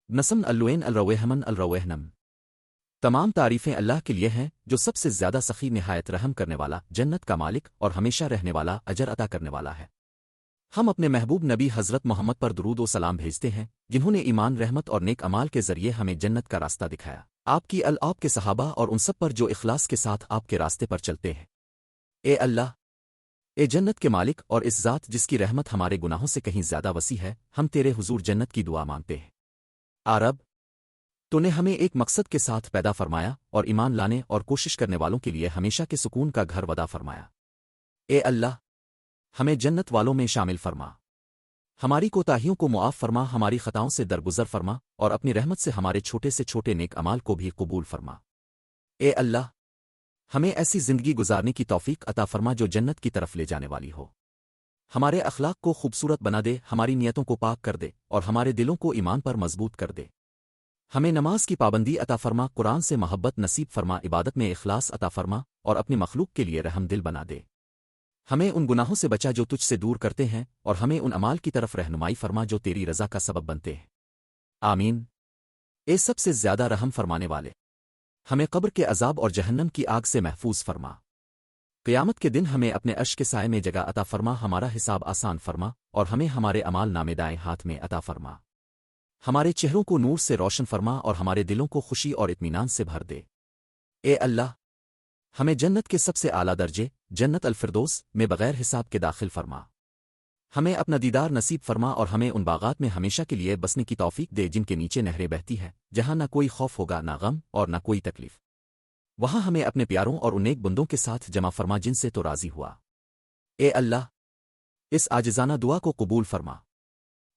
نسم eleven الروحمن الروحنم تمام تعریفیں اللہ کے لیے ہیں جو سب سے زیادہ سخی نہایت رحم کرنے والا جنت کا مالک اور ہمیشہ رہنے والا اجر عطا کرنے والا ہے۔ ہم اپنے محبوب نبی حضرت محمد پر درود و سلام بھیجتے ہیں جنہوں نے ایمان رحمت اور نیک امال کے ذریعے ہمیں جنت کا راستہ دکھایا، آپ کی آپ کے صحابہ اور ان سب پر جو اخلاص کے ساتھ آپ کے راستے پر چلتے ہیں۔ اے اللہ، اے جنت کے مالک اور اس ذات جس کی رحمت ہمارے گناہوں سے کہیں زیادہ وسیع ہے، ہم تیرے حضور جنت کی دعا مانگتے ہیں۔ رب، تو نے ہمیں ایک مقصد کے ساتھ پیدا فرمایا اور ایمان لانے اور کوشش کرنے والوں کے لیے ہمیشہ کے سکون کا گھر وعدہ فرمایا۔ اے اللہ، ہمیں جنت والوں میں شامل فرما، ہماری کوتاہیوں کو معاف فرما، ہماری خطاؤں سے درگزر فرما اور اپنی رحمت سے ہمارے چھوٹے سے چھوٹے نیک امال کو بھی قبول فرما۔ اے اللہ، ہمیں ایسی زندگی گزارنے کی توفیق عطا فرما جو جنت کی طرف لے جانے والی ہو، ہمارے اخلاق کو خوبصورت بنا دے، ہماری نیتوں کو پاک کر دے اور ہمارے دلوں کو ایمان پر مضبوط کر دے۔ ہمیں نماز کی پابندی عطا فرما، قرآن سے محبت نصیب فرما، عبادت میں اخلاص عطا فرما اور اپنی مخلوق کے لیے رحم دل بنا دے۔ ہمیں ان گناہوں سے بچا جو تجھ سے دور کرتے ہیں اور ہمیں ان اعمال کی طرف رہنمائی فرما جو تیری رضا کا سبب بنتے ہیں۔ آمین۔ اے سب سے زیادہ رحم فرمانے والے، ہمیں قبر کے عذاب اور جہنم کی آگ سے محفوظ فرما۔ قیامت کے دن ہمیں اپنے عرش کے سائے میں جگہ عطا فرما، ہمارا حساب آسان فرما اور ہمیں ہمارے اعمال نامے دائیں ہاتھ میں عطا فرما۔ ہمارے چہروں کو نور سے روشن فرما اور ہمارے دلوں کو خوشی اور اطمینان سے بھر دے۔ اے اللہ، ہمیں جنت کے سب سے اعلیٰ درجے جنت الفردوس میں بغیر حساب کے داخل فرما۔ ہمیں اپنا دیدار نصیب فرما اور ہمیں ان باغات میں ہمیشہ کے لیے بسنے کی توفیق دے جن کے نیچے نہریں بہتی ہے، جہاں نہ کوئی خوف ہوگا، نہ غم اور نہ کوئی تکلیف۔ وہاں ہمیں اپنے پیاروں اور ان نیک بندوں کے ساتھ جمع فرما جن سے تو راضی ہوا۔ اے اللہ، اس عاجزانہ دعا کو قبول فرما۔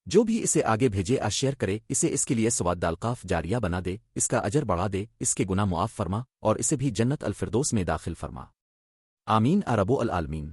جو بھی اسے آگے بھیجے شیئر کرے، اسے اس کے لیے ثواب القاف جاریہ بنا دے، اس کا اجر بڑھا دے، اس کے گناہ معاف فرما اور اسے بھی جنت الفردوس میں داخل فرما۔ آمین رب العالمین۔